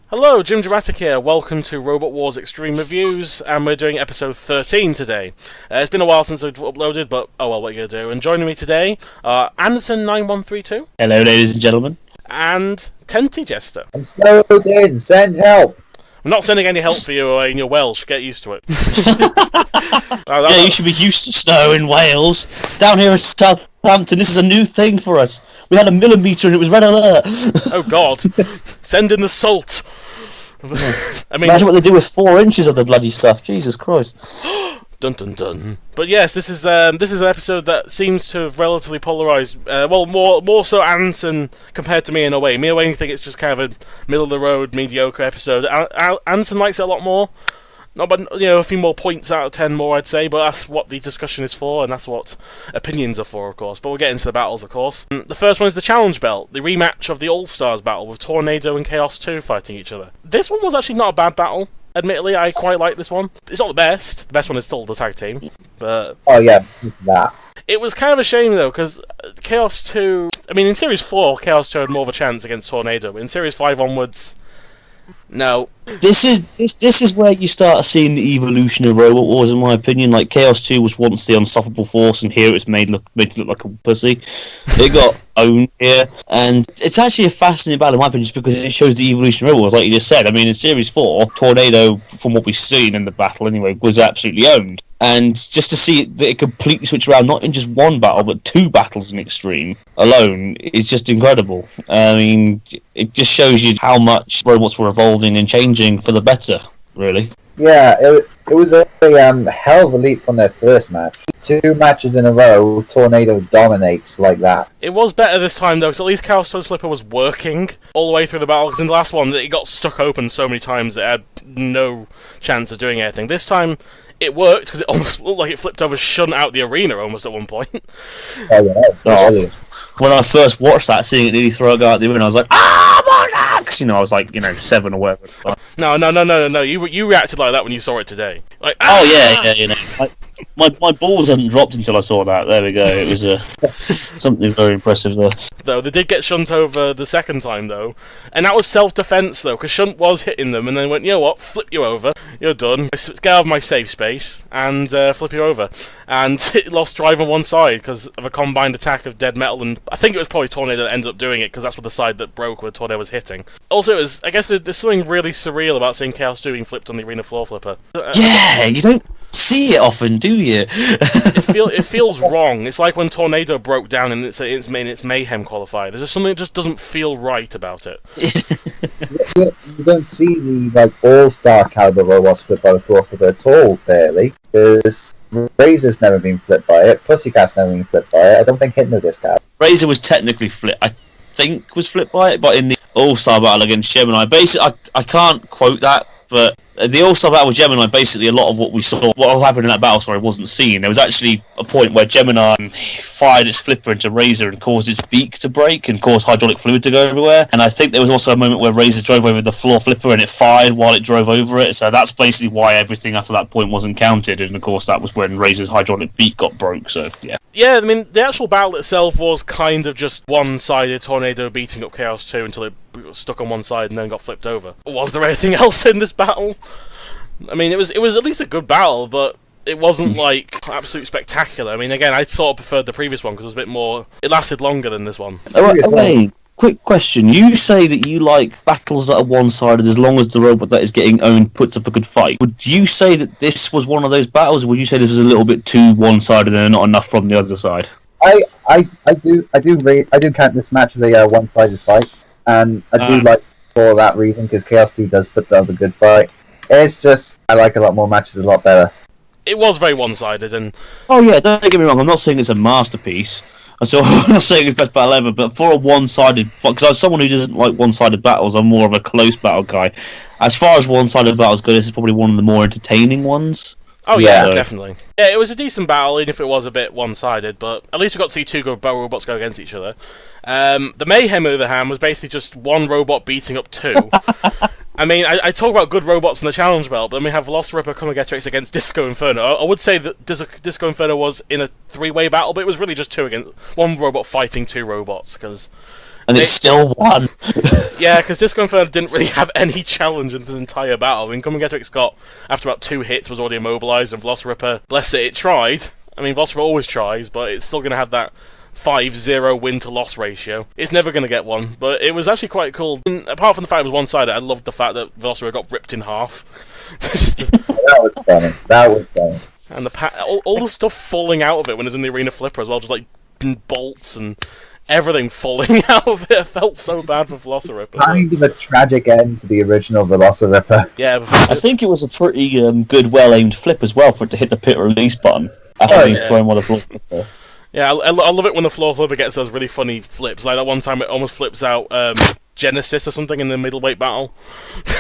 Hello, Jimjamatic here. Welcome to Robot Wars Extreme Reviews, and we're doing episode 13 today. It's been a while since I've uploaded, but oh well, what are you going to do? And joining me today are Anderson9132. Hello, ladies and gentlemen. And Tentijester. I'm snowed in, send help! I'm not sending any help for you in your Welsh, get used to it. Yeah, you should be used to snow in Wales. Down here in Southampton, this is a new thing for us. We had 1 millimetre and it was red alert. Oh god. Send in the salt. I mean, imagine what they do with 4 inches of the bloody stuff. Jesus Christ. Dun dun dun. But yes, this is an episode that seems to have relatively polarised. More so Anderson compared to me in a way. Me and Wayne think it's just kind of a middle of the road, mediocre episode. Anderson likes it a lot more. Not, but a few more points out of 10 more, I'd say. But that's what the discussion is for, and that's what opinions are for, of course. But we'll get into the battles, of course. The first one is the challenge belt, the rematch of the All Stars battle with Tornado and Chaos 2 fighting each other. This one was actually not a bad battle. Admittedly, I quite like this one. It's not the best. The best one is still the tag team. But oh yeah, that. It was kind of a shame, though, because Chaos 2... I mean, in Series 4, Chaos 2 had more of a chance against Tornado, but in Series 5 onwards... No. This is where you start seeing the evolution of Robot Wars, in my opinion. Like, Chaos 2 was once the unstoppable force, and here it's made to look like a pussy. It got owned here, and it's actually a fascinating battle, in my opinion, just because it shows the evolution of Robot Wars, like you just said. I mean, in Series 4, Tornado, from what we've seen in the battle anyway, was absolutely owned. And just to see that it completely switch around, not in just one battle, but 2 battles in Extreme alone, is just incredible. I mean, it just shows you how much robots were evolving and changing for the better, really. Yeah, it was a hell of a leap from their first match. 2 matches in a row, Tornado dominates like that. It was better this time, though, because at least Chaos Toe Slipper was working all the way through the battle, because in the last one, it got stuck open so many times that it had no chance of doing anything. This time... it worked, because it almost looked like it flipped over Shunt out the arena almost at one point. Oh, yeah. When I first watched that, seeing it nearly throw a guy out the arena, I was like, my axe! I was like, 7 or whatever. No. You reacted like that when you saw it today. Like, My balls hadn't dropped until I saw that. There we go. It was something very impressive there. Though they did get Shunt over the second time, though, and that was self-defense, though, because Shunt was hitting them, and then went, you know what, flip you over, you're done, get out of my safe space, and flip you over. And it lost drive on one side because of a combined attack of Dead Metal, and I think it was probably Tornado that ended up doing it, because that's what the side that broke where Tornado was hitting. Also, I guess there's something really surreal about seeing Chaos 2 being flipped on the arena floor flipper. Yeah, you don't see it often, do you? It feels wrong. It's like when Tornado broke down in its Mayhem qualifier. There's just something that just doesn't feel right about it. You don't see the all-star caliber robots flipped by the floor flipper at all, barely. Because Razor's never been flipped by it, Pussycat's never been flipped by it, I don't think Hypnodisc has. Razor was technically flipped, I think was flipped by it, but in the All-Star battle against Gemini, basically, I can't quote that, but the All-Star battle with Gemini, basically a lot of what happened in that battle, wasn't seen. There was actually a point where Gemini fired its flipper into Razor and caused its beak to break and caused hydraulic fluid to go everywhere. And I think there was also a moment where Razor drove over the floor flipper and it fired while it drove over it. So that's basically why everything after that point wasn't counted. And of course that was when Razor's hydraulic beak got broke. So yeah. Yeah, I mean, the actual battle itself was kind of just one-sided Tornado beating up Chaos 2 until it stuck on one side and then got flipped over. Was there anything else in this battle? I mean, it was at least a good battle, but it wasn't, absolutely spectacular. I mean, again, I sort of preferred the previous one because it was a bit more... it lasted longer than this one. Wait, quick question. You say that you like battles that are one-sided as long as the robot that is getting owned puts up a good fight. Would you say that this was one of those battles, or would you say this was a little bit too one-sided and not enough from the other side? I do count this match as a one-sided fight, and I do like for that reason, because Chaos 2 does put up a good fight. It's just, I like a lot more matches a lot better. It was very one-sided, and... oh yeah, don't get me wrong, I'm not saying it's a masterpiece. I'm not saying it's best battle ever, but for a one-sided... because as someone who doesn't like one-sided battles, I'm more of a close battle guy. As far as one-sided battles go, this is probably one of the more entertaining ones. Oh yeah, definitely. Yeah, it was a decent battle, even if it was a bit one-sided, but at least we got to see 2 good robots go against each other. The Mayhem, on the other hand, was basically just one robot beating up 2. I mean, I talk about good robots in the challenge belt, but then we have Velociraptor Comagetrix against Disco-O-Inferno. I would say that Disco-O-Inferno was in a 3-way battle, but it was really just 2 against... one robot fighting 2 robots, because... And it still won. Yeah, because Disco-Inferno didn't really have any challenge in this entire battle. I mean, Coming-Getrix got, after about 2 hits, was already immobilised, and Velociriptor, bless it tried. I mean, Velociriptor always tries, but it's still going to have that 5-0 win-to-loss ratio. It's never going to get one, but it was actually quite cool. And apart from the fact it was one-sided, I loved the fact that Velociriptor got ripped in half. That was funny. That was funny. And all the stuff falling out of it when it's in the arena flipper as well, just like bolts and everything falling out of it. I felt so bad for Velociriptor. Kind of a tragic end to the original Velociriptor. Yeah, I think it was a pretty good, well-aimed flip as well for it to hit the pit release button after being thrown while the floor flipper. Yeah, I love it when the floor flipper gets those really funny flips. Like that one time it almost flips out Genesis or something in the middleweight battle.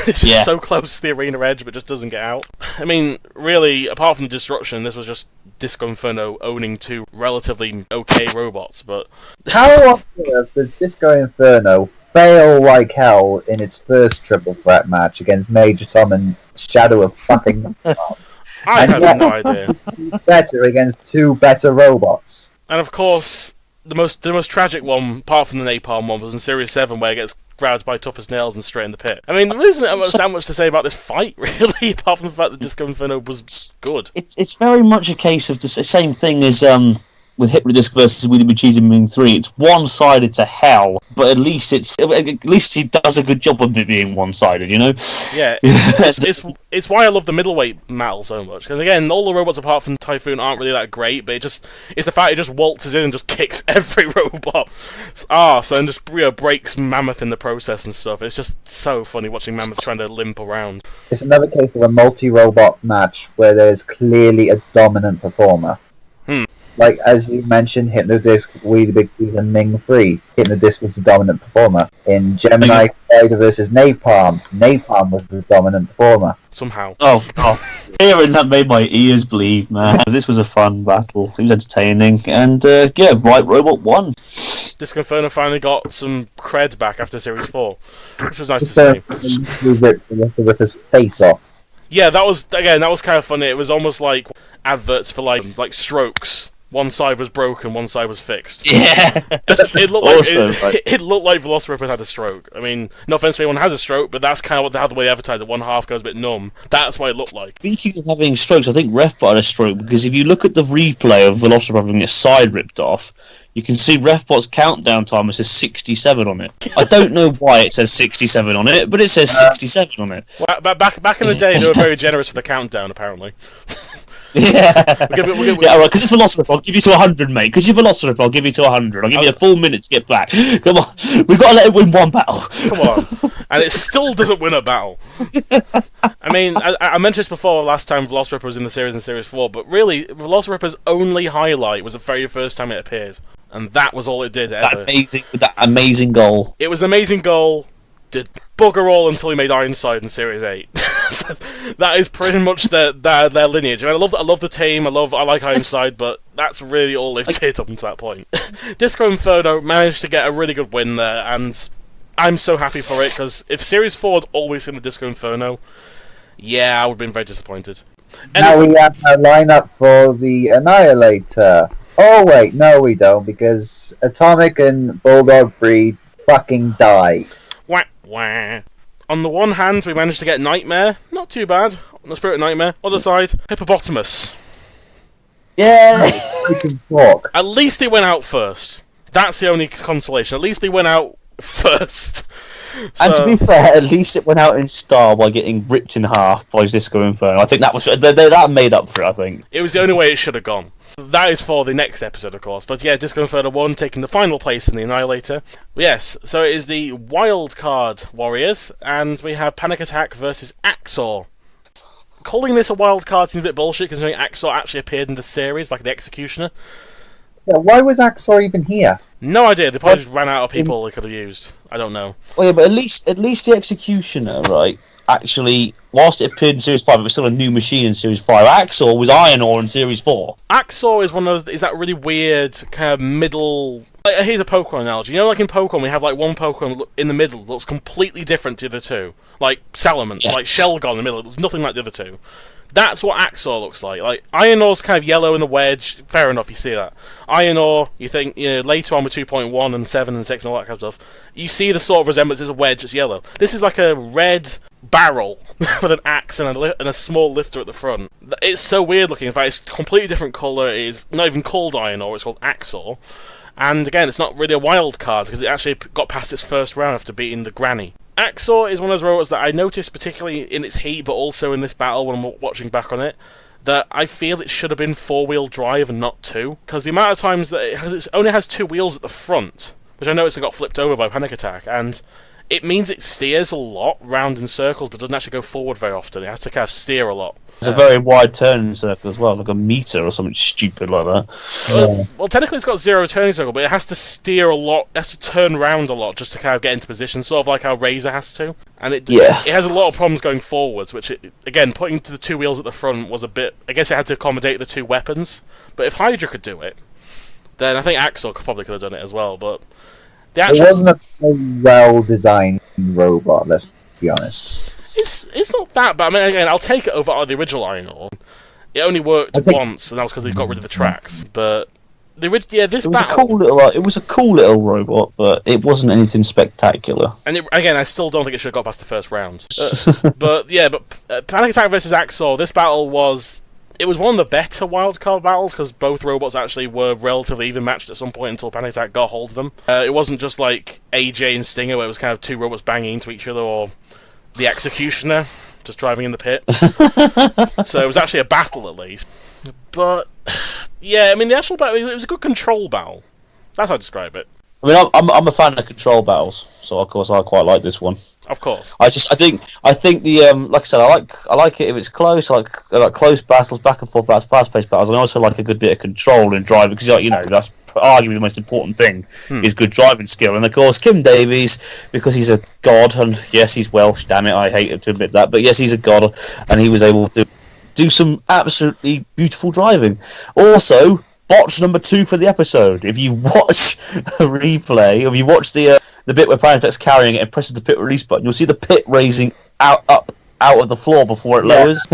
It's just so close to the arena edge, but just doesn't get out. I mean, really, apart from the destruction, this was just Disco-Inferno owning 2 relatively okay robots. But How often does Disco-Inferno fail like hell in its first triple threat match against Major Tom and Shadow of fucking I have no idea. better against 2 better robots? And of course, the most tragic one, apart from the Napalm one, was in Series 7, where it gets grabbed by Tough as Nails and straight in the pit. I mean, there isn't that much to say about this fight, really, apart from the fact that Disco-Inferno was good. It's very much a case of the same thing as with Hypnodisc versus Wheelie Cheese and Moon 3. It's one-sided to hell, but at least he does a good job of it being one-sided, you know? Yeah, it's why I love the middleweight battle so much. Because again, all the robots apart from Typhoon aren't really that great, but it's the fact it just waltzes in and just kicks every robot's arse and just breaks Mammoth in the process and stuff. It's just so funny watching Mammoth trying to limp around. It's another case of a multi-robot match where there's clearly a dominant performer. Like, as you mentioned, Hypnodisc, Wheelie Big Cheese, and Ming 3. Hypnodisc was the dominant performer. In Gemini Spider versus Napalm, Napalm was the dominant performer. Somehow. Oh, hearing that made my ears bleed, man. This was a fun battle. It was entertaining, and Right Robot won. Disco-Inferno finally got some cred back after Series 4, which was nice to see. He ripped the rest of his face off. Yeah, that was kind of funny. It was almost like adverts for like strokes. One side was broken, one side was fixed. Yeah, it looked like it looked like Velociriptor had a stroke. I mean, no offense to anyone who has a stroke, but that's kind of how the way they advertised it. One half goes a bit numb. That's what it looked like. Speaking of having strokes, I think Refbot had a stroke because if you look at the replay of Velociriptor having his side ripped off, you can see Refbot's countdown timer says 67 on it. I don't know why it says 67 on it, but it says 67 on it. Well, back in the day, they were very generous with the countdown, apparently. Yeah, because it's Velociriptor, I'll give you to 100, mate. Because you're Velociriptor, I'll give you to 100. I'll give you a full minute to get back. Come on, we've got to let it win one battle. Come on, and it still doesn't win a battle. I mean, I mentioned this before last time Velociriptor was in the series in Series 4, but really, Velociriptor's only highlight was the very first time it appeared, and that was all it did ever. That amazing goal. It was an amazing goal. Did bugger all until he made Ironside in Series 8. So that is pretty much their lineage. And I love the team. I like Ironside, but that's really all they've did up until that point. Disco-Inferno managed to get a really good win there, and I'm so happy for it because if Series 4 had always been the Disco-Inferno, I would have been very disappointed. Now we have a lineup for the Annihilator. Oh wait, no we don't, because Atomic and Bulldog Breed fucking died. Wah, wah. On the one hand, we managed to get Nightmare. Not too bad. On the Spirit of Nightmare. Other side, Hippopotamus. Yeah! We can talk. At least he went out first. That's the only consolation. At least he went out first. And to be fair, at least it went out in style by getting ripped in half by Disco-Inferno. I think that made up for it, I think. It was the only way it should have gone. That is for the next episode, of course. But yeah, Disco-Inferno 1 taking the final place in the Annihilator. Yes, so it is the Wild Card Warriors, and we have Panic Attack versus Axor. Calling this a wild card seems a bit bullshit, considering Axor actually appeared in the series, like the Executioner. Yeah, why was Axor even here? No idea. They probably just ran out of people they could have used. I don't know. Well, yeah, but at least the Executioner, right? actually, whilst it appeared in Series 5, it was still a new machine in Series 5. Axor was Iron Ore in Series 4. Axor is one of those, is that really weird kind of middle... Like, here's a Pokemon analogy. You know, like in Pokemon, we have like one Pokemon in the middle that looks completely different to the other two. Like Salamence, Yes. like Shelgon in the middle, it looks nothing like the other two. That's what Axor looks like. Like, Iron Ore's kind of yellow in the wedge. Fair enough, you see that. Iron Ore, you think, you know, later on with 2.1 and 7 and 6 and all that kind of stuff, you see the sort of resemblance as a wedge that's yellow. This is like a red barrel with an axe and a small lifter at the front. It's so weird looking. In fact, it's a completely different colour. It is not even called Iron Ore, it's called Axor. And again, it's not really a wild card because it actually got past its first round after beating the Granny. Axor is one of those robots that I noticed particularly in its heat, but also in this battle when I'm watching back on it, that I feel it should have been 4-wheel drive and not 2. Because the amount of times that it only has 2 wheels at the front, which I noticed it got flipped over by Panic Attack, and it means it steers a lot round in circles, but doesn't actually go forward very often. It has to kind of steer a lot. It's a very wide turning circle as well. It's like a meter or something stupid like that. Well, technically it's got 0 turning circle, but it has to steer a lot, it has to turn round a lot just to kind of get into position, sort of like how Razor has to. And it has a lot of problems going forwards, which, again, putting to the 2 wheels at the front was a bit... I guess it had to accommodate the 2 weapons. But if Hydra could do it, then I think Axor probably could have done it as well, but... It wasn't a well-designed robot, let's be honest. It's not that bad. I mean, again, I'll take it over the original Iron Ore. It only worked once, and that was because they got rid of the tracks. But this it was battle... it was a cool little robot, but it wasn't anything spectacular. And again, I still don't think it should have got past the first round. But Panic Attack versus Axor, this battle was... It was one of the better wildcard battles, because both robots actually were relatively even matched at some point until Panic Attack got hold of them. It wasn't just like AJ and Stinger, where it was kind of 2 robots banging into each other, or the Executioner just driving in the pit. So it was actually a battle, at least. But, yeah, I mean, the actual battle, it was a good control battle. That's how I describe it. I mean, I'm a fan of control battles, so of course I quite like this one. Of course. I think the like I said, I like it if it's close. I like close battles, back and forth battles, fast-paced battles. And I also like a good bit of control in driving because that's arguably the most important thing is good driving skill. And of course, Kim Davies, because he's a god, and yes, he's Welsh. Damn it, I hate to admit that, but yes, he's a god, and he was able to do some absolutely beautiful driving. Also, botch number 2 for the episode. If you watch a replay, if you watch the bit where Panic Attack's carrying it and presses the pit release button, you'll see the pit raising up out of the floor before it lowers.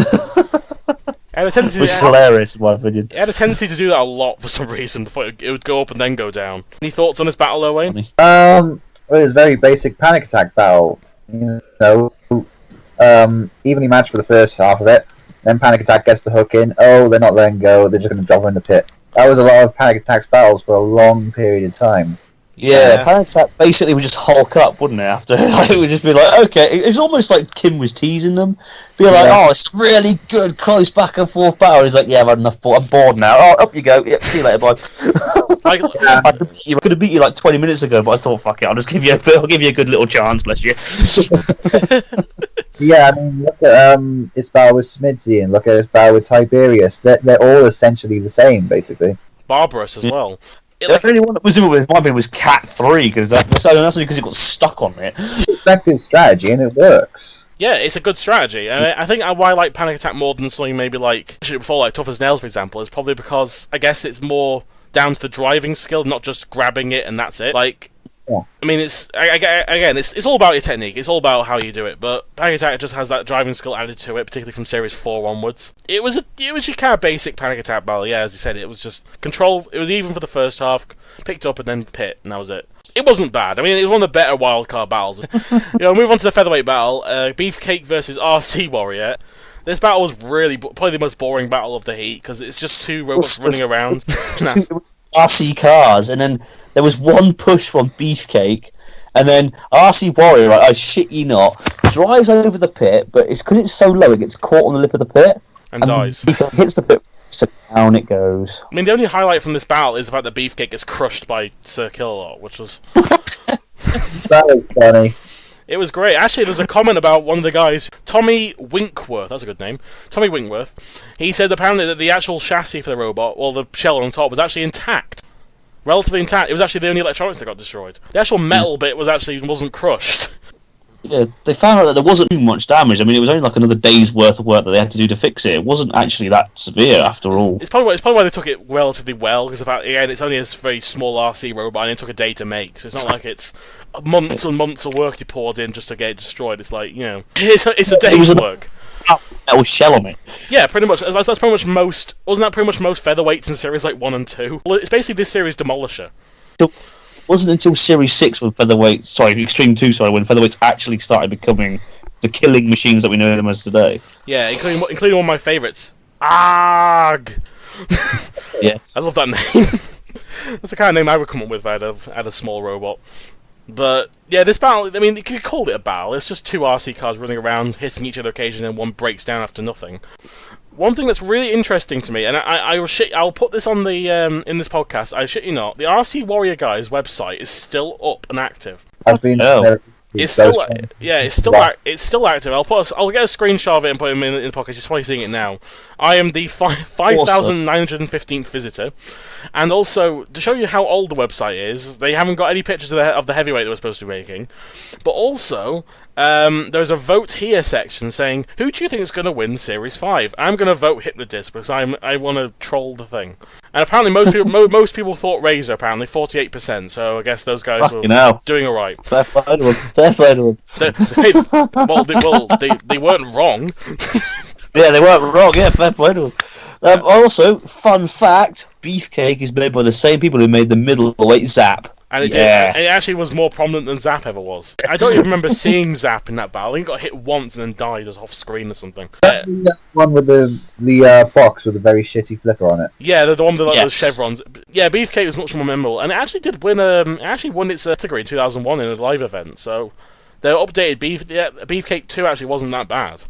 Which is hilarious, in my opinion. It had a tendency to do that a lot for some reason. Before it would go up and then go down. Any thoughts on this battle, though, Wayne? Well, it was a very basic Panic Attack battle. Evenly matched for the first half of it. Then Panic Attack gets the hook in. Oh, they're not letting go. They're just going to drop her in the pit. That was a lot of Panic Attack's battles for a long period of time. Yeah, Panic Attack basically would just hulk up, wouldn't it? After it would just be like, okay, it's almost like Kim was teasing them, be like, oh, it's a really good close back and forth battle. He's like, yeah, I've had enough. I'm bored now. Oh, up you go. Yep, see you later, bye. I could have beat you like 20 minutes ago, but I thought, fuck it, I'll give you a good little chance, bless you. Yeah, I mean, look at its battle with Smidsy and look at its battle with Tiberius. They're all essentially the same, basically. Barbarous as well. The only one that was in with my opinion was Cat 3 because that's only because it got stuck on it. It's effective strategy and it works. Yeah, it's a good strategy. I think why I like Panic Attack more than something maybe like before, like Tough as Nails, for example, is probably because I guess it's more down to the driving skill, not just grabbing it and that's it. Like, yeah. I mean, it's all about your technique. It's all about how you do it. But Panic Attack just has that driving skill added to it, particularly from Series 4 onwards. It was your kind of basic Panic Attack battle. Yeah, as you said, it was just control. It was even for the first half, picked up and then pit, and that was it. It wasn't bad. I mean, it was one of the better wildcard battles. Move on to the featherweight battle. Beefcake versus RC Warrior. This battle was really probably the most boring battle of the heat because it's just 2 robots running around. RC cars, and then there was one push from Beefcake, and then RC Warrior, right, I shit you not, drives over the pit, but it's because it's so low, it gets caught on the lip of the pit and dies. Beefcake hits the pit, so down it goes. I mean, the only highlight from this battle is the fact that Beefcake gets crushed by Sir Killalot, which was That was funny. It was great. Actually, there's a comment about one of the guys, Tommy Winkworth. That's a good name. Tommy Winkworth. He said apparently that the actual chassis for the robot, or the shell on top, was actually intact. Relatively intact. It was actually the only electronics that got destroyed. The actual metal bit wasn't crushed. Yeah, they found out that there wasn't too much damage. I mean, it was only like another day's worth of work that they had to do to fix it. It wasn't actually that severe after all. It's probably why they took it relatively well, because again, it's only a very small RC robot, and it took a day to make. So it's not like it's months and months of work you poured in just to get it destroyed. It's like, you know, it's a day's work. Metal shell on it. Yeah, pretty much. That's pretty much most. Wasn't that pretty much most featherweights in series like 1 and 2? Well, it's basically this series Demolisher. It wasn't until Series 6 when Extreme 2, when featherweights actually started becoming the killing machines that we know them as today. Yeah, including one of my favourites, ARG. Yeah, I love that name. That's the kind of name I would come up with if I had a small robot. But yeah, this battle, I mean, you could call it a battle. It's just two RC cars running around, hitting each other occasionally, and one breaks down after nothing. One thing that's really interesting to me, and I'll put this on the in this podcast. I shit you not, the RC Warrior Guys website is still up and active. I've been there. It's still it's still active. I'll get a screenshot of it and put it in the podcast just while you're seeing it now. I am the 5,915th visitor, and also to show you how old the website is, they haven't got any pictures of the heavyweight they were supposed to be making, but also there's a vote here section saying who do you think is going to win Series 5? I'm going to vote Hypnodisc because I want to troll the thing. And apparently most people thought Razor, apparently 48%. So I guess those guys were doing all right. Fair play to them. They weren't wrong. Yeah, they weren't wrong. Yeah, fair play to them. Also, fun fact: Beefcake is made by the same people who made the middleweight Zap. And it actually was more prominent than Zap ever was. I don't even remember seeing Zap in that battle. He got hit once and then died as off screen or something. That one with the box with a very shitty flipper on it. Yeah, the one with those chevrons. Yeah, Beefcake was much more memorable, and it actually did win. It actually won its category in 2001 in a live event. So their updated Beefcake 2 actually wasn't that bad.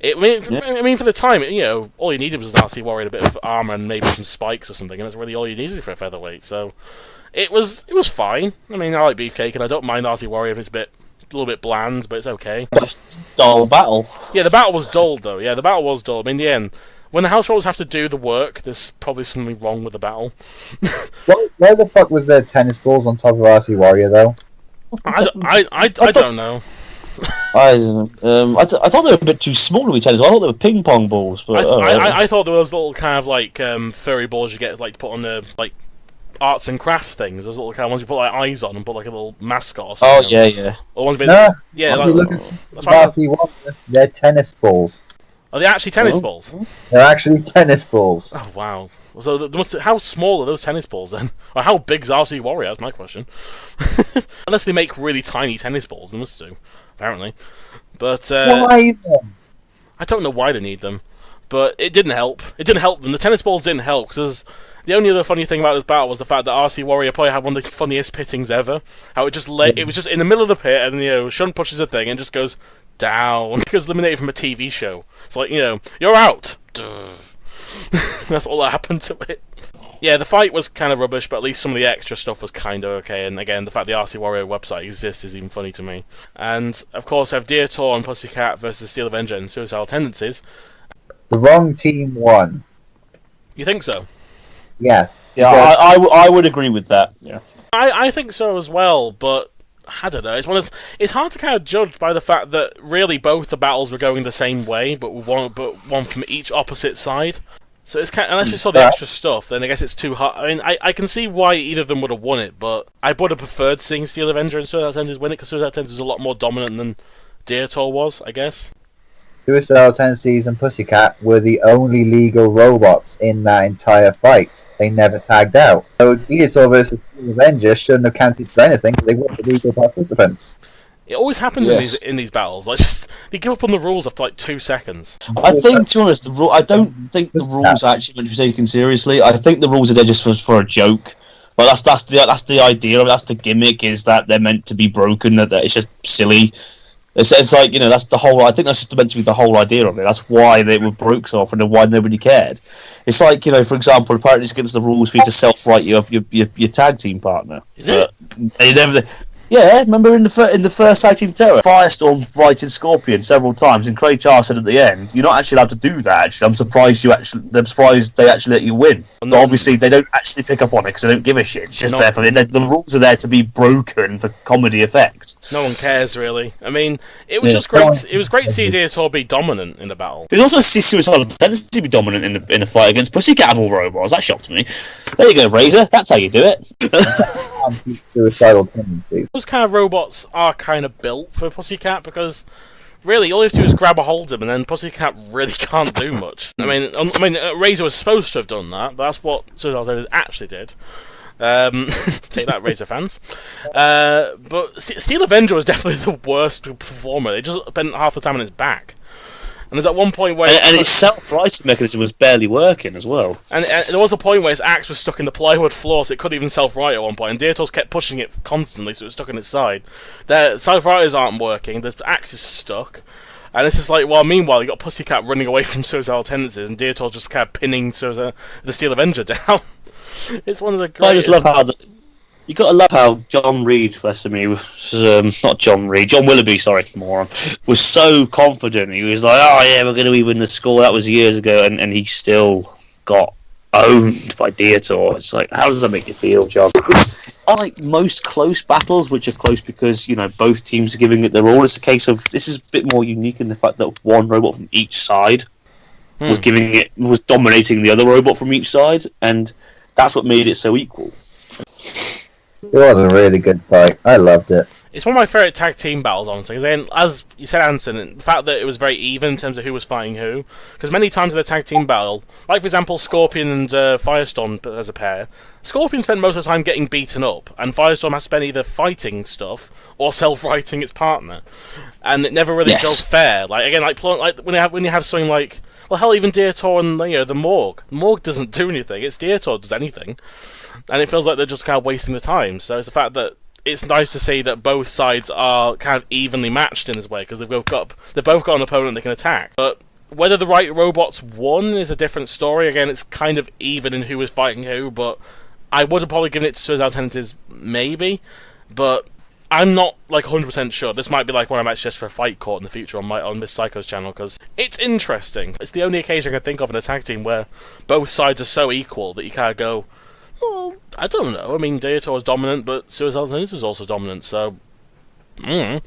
I mean, for the time, you know, all you needed was an RC Warrior, a bit of armor, and maybe some spikes or something, and that's really all you needed for a featherweight. So it was fine. I mean, I like Beefcake, and I don't mind RC Warrior if it's a little bit bland, but it's okay. Dull battle. Yeah, the battle was dull, though. Yeah, the battle was dull. I mean, in the end, when the house rollers have to do the work, there's probably something wrong with the battle. Where the fuck was there tennis balls on top of RC Warrior, though? I don't know. I don't know. I thought they were a bit too small to be tennis. I thought they were ping pong balls. But I thought there was little kind of like furry balls you get like to put on the like arts and craft things. Those little kind of ones you put like eyes on and put like a little mascot or something. Oh yeah. Or ones yeah. That's right. They're tennis balls. Are they actually tennis balls? They're actually tennis balls. Oh wow. So how small are those tennis balls then? Or how big's RC Warrior? That's my question. Unless they make really tiny tennis balls, they must do. Apparently. But why then? I don't know why they need them. But it didn't help. It didn't help them. The tennis balls didn't help because the only other funny thing about this battle was the fact that RC Warrior probably had one of the funniest pittings ever. How it just it was just in the middle of the pit, and Shun pushes a thing and just goes down. It was eliminated from a TV show. It's like, you're out. That's all that happened to it. Yeah, the fight was kind of rubbish, but at least some of the extra stuff was kind of okay. And again, the fact the RC Warrior website exists is even funny to me. And of course, I have Diotoir and Pussycat versus Steel Avenger and Suicidal Tendencies. The wrong team won. You think so? Yes. Yeah, I would agree with that. Yeah. I think so as well, but I don't know. It's hard to kind of judge by the fact that really both the battles were going the same way, but one from each opposite side. So it's kind of, unless you saw the extra stuff, then I guess it's too hard. I mean, I can see why either of them would have won it, but I would have preferred seeing Steel Avenger and Suicidal Tendencies win it because Suicidal Tendencies was a lot more dominant than Diotoir was, I guess. Suicidal Tendencies and Pussycat were the only legal robots in that entire fight. They never tagged out. So Diotoir versus Steel Avenger shouldn't have counted for anything because they weren't the legal participants. It always happens in these battles. Like, they give up on the rules after like 2 seconds. I think, to be honest, I don't think the rules are actually meant to be taken seriously. I think the rules are there just for a joke. But that's the idea of it. That's the gimmick, is that they're meant to be broken. That it's just silly. It's like, that's the whole. I think that's just meant to be the whole idea of it. That's why they were broke so often and why nobody cared. It's like, for example, apparently it's against the rules for you to self-write your tag team partner. Is it? They never. Yeah, remember in the first Tag Team Terror, Firestorm fighting Scorpion several times, and Craig Charles said at the end, "You're not actually allowed to do that. Actually, I'm surprised they actually let you win." But obviously, they don't actually pick up on it because they don't give a shit. It's just there for the rules are there to be broken for comedy effect. No one cares really. I mean, it was just great. It was great to see Diotoir be dominant in the battle. It was also suicidal tendency to be dominant in a fight against Pussycat of all robots. That shocked me. There you go, Razor. That's how you do it. Suicidal tendencies. Those kind of robots are kind of built for Pussycat because really all you have to do is grab a hold of him, and then Pussycat really can't do much. I mean, Razor was supposed to have done that, but that's what Suicidal Tendencies actually did. Take that, Razor fans. But Steel Avenger was definitely the worst performer. They just spent half the time on his back. And there's at one point where... And its self-righting mechanism was barely working as well. And there was a point where his axe was stuck in the plywood floor, so it couldn't even self-right at one point. And Diotoir kept pushing it constantly, so it was stuck on its side. The self-righters aren't working, the axe is stuck. And it's just like, well, meanwhile, you got Pussycat running away from Suicidal Tendencies, and Diotoir just kind of pinning the Steel Avenger down. It's one of the greatest... I just love how... You gotta love how John Reed, bless him, he was, not John Reed, John Willoughby, sorry, moron, was so confident. He was like, "Oh yeah, we're going to even the score." That was years ago, and he still got owned by Diotoir. It's like, how does that make you feel, John? Unlike most close battles, which are close because, you know, both teams are giving it their all, it's a case of, this is a bit more unique in the fact that one robot from each side was dominating the other robot from each side, and that's what made it so equal. It was a really good fight. I loved it. It's one of my favourite tag team battles, honestly. Because as you said, Anderson, the fact that it was very even in terms of who was fighting who. Because many times in the tag team battle, like for example, Scorpion and Firestorm as a pair, Scorpion spent most of the time getting beaten up, and Firestorm has spent either fighting stuff or self-righting its partner, and it never really feels fair. Like again, like when you have something like, well, hell, even Diotoir and the Morgue. Morgue doesn't do anything. It's Diotoir does anything. And it feels like they're just kind of wasting the time. So it's the fact that it's nice to see that both sides are kind of evenly matched in this way, because they've both got an opponent they can attack. But whether the right robots won is a different story. Again, it's kind of even in who was fighting who, but I would have probably given it to Suicidal Tendencies, maybe. But I'm not like 100% sure. This might be like one I might suggest for a fight court in the future on Miss Psycho's channel, because it's interesting. It's the only occasion I can think of in a tag team where both sides are so equal that you kind of go, well, I don't know. I mean, Diotoir was dominant, but Suicidal Tendencies is also dominant, so... Well,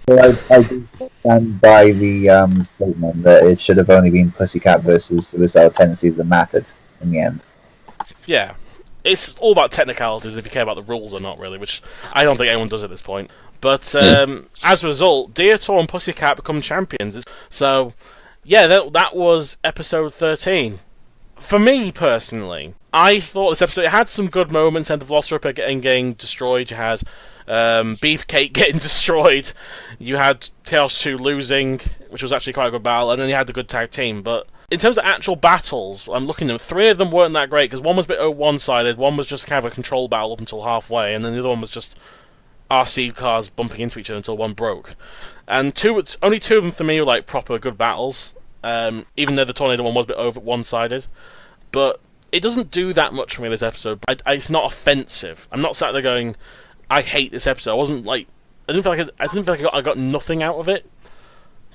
I do stand by the statement that it should have only been Pussycat versus Suicidal Tendencies that mattered in the end. Yeah. It's all about technicalities if you care about the rules or not, really, which I don't think anyone does at this point. But as a result, Diotoir and Pussycat become champions. So, yeah, that was episode 13. For me, personally, I thought this episode, it had some good moments, and the Velociraptor getting destroyed. You had Beefcake getting destroyed. You had Chaos 2 losing, which was actually quite a good battle, and then you had the good tag team. But in terms of actual battles, I'm looking at them, 3 of them weren't that great, because one was a bit one-sided, one was just kind of a control battle up until halfway, and then the other one was just RC cars bumping into each other until one broke. And only 2 of them for me were like proper good battles, even though the Tornado one was a bit over one-sided. But it doesn't do that much for me this episode. It's not offensive. I'm not sat there going, I hate this episode. I didn't feel like I got nothing out of it,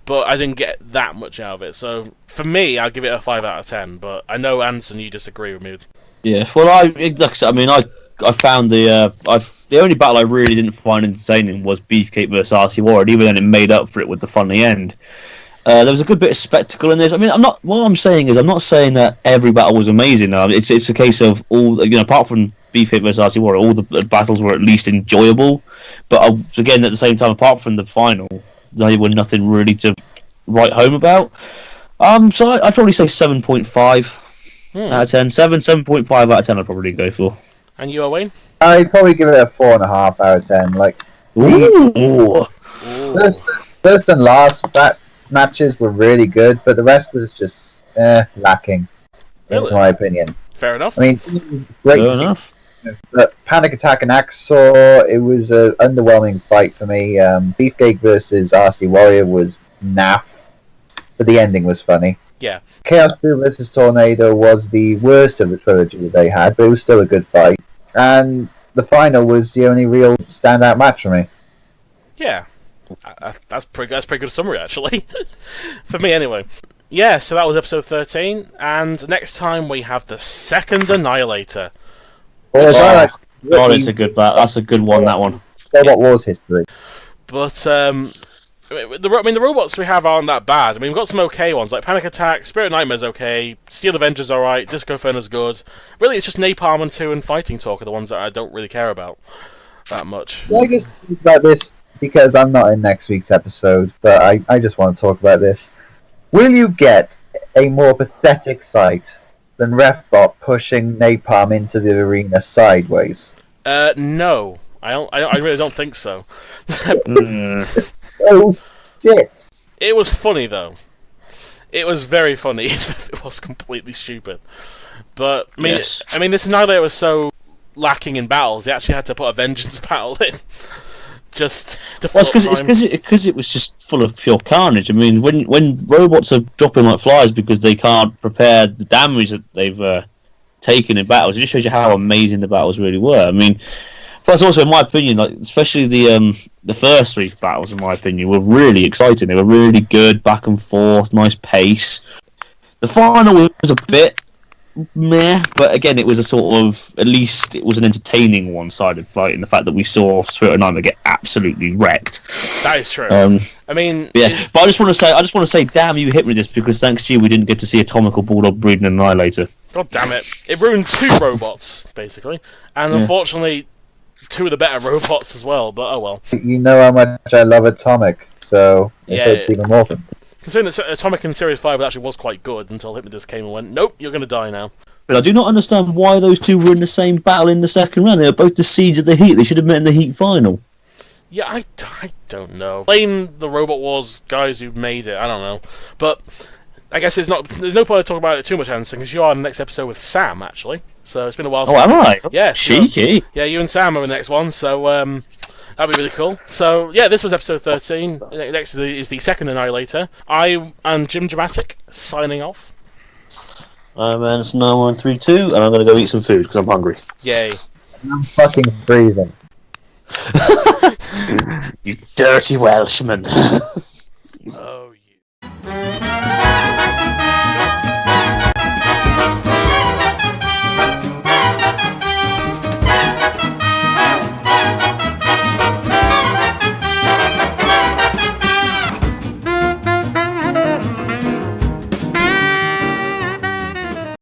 but I didn't get that much out of it. So for me, I'll give it a 5 out of 10. But I know, Anderson, you disagree with me. Yeah, well, I found the only battle I really didn't find entertaining was Beefcake versus RC Warrior, and even then it made up for it with the funny end. There was a good bit of spectacle in this. I mean, what I'm saying is, I'm not saying that every battle was amazing. It's a case of all, apart from Beefcake versus RC Warrior, all the battles were at least enjoyable. But again, at the same time, apart from the final, they were nothing really to write home about. So I'd probably say 7.5 out of 10. 7.5 out of 10 I'd probably go for. And you, Owain? I'd probably give it a 4.5 out of 10. Like, Ooh. First and last matches were really good, but the rest was just lacking, in my opinion. Fair enough. I mean, great. Fair enough. But Panic Attack and Axor, it was an underwhelming fight for me. Beefcake versus RC Warrior was naff, but the ending was funny. Yeah. Chaos 2 versus Tornado was the worst of the trilogy that they had, but it was still a good fight. And the final was the only real standout match for me. Yeah, that's pretty good summary actually, for me anyway. Yeah, so that was episode 13, and next time we have the second Annihilator. God, it's a good that's a good one. That one. Robot Wars history. But I mean, the robots we have aren't that bad. I mean, we've got some okay ones like Panic Attack, Spirit Nightmare's okay, Steel Avenger's alright, Disco-O-Inferno's good. Really, it's just Napalm and 2 and Fighting Talk are the ones that I don't really care about that much. Well, I just think about this because I'm not in next week's episode, but I just want to talk about this. Will you get a more pathetic sight than Refbot pushing Napalm into the arena sideways? No. I really don't think so. Oh, shit. It was funny, though. It was very funny. It was completely stupid. But, I mean, Yes. this Annihilator was so lacking in battles, they actually had to put a Vengeance battle in. Just to Well, because it was just full of pure carnage. I mean, when robots are dropping like flies because they can't prepare the damage that they've taken in battles, it just shows you how amazing the battles really were. I mean, plus also in my opinion, like especially the first 3 battles, in my opinion, were really exciting. They were really good, back and forth, nice pace. The final was a bit meh, but again, it was a sort of, at least it was an entertaining one-sided fight in the fact that we saw Spirit of Nightmare get absolutely wrecked. That is true. I mean, yeah, but I just want to say, damn you, Hypnodisc, because thanks to you, we didn't get to see Atomical Bulldog breeding an Annihilator. God damn it! It ruined 2 robots basically, and unfortunately, 2 of the better robots as well. But oh well. You know how much I love Atomic, so it hurts even more. Considering that Atomic in Series 5 actually was quite good until Hypnodisc came and went, nope, you're going to die now. But I do not understand why those 2 were in the same battle in the second round. They were both the seeds of the Heat. They should have met in the Heat final. Yeah, I don't know. Blame the Robot Wars guys who made it, I don't know. But I guess there's no point to talk about it too much, Anderson, because you are in the next episode with Sam, actually. So it's been a while since... Oh, am I? Yeah. Cheeky. Yeah, you and Sam are the next one, so that'd be really cool. So, yeah, this was episode 13. Next is the second Annihilator. I am Jimjamatic, signing off. I'm Anderson9132, and I'm going to go eat some food because I'm hungry. Yay. I'm fucking freezing. You dirty Welshman. Oh.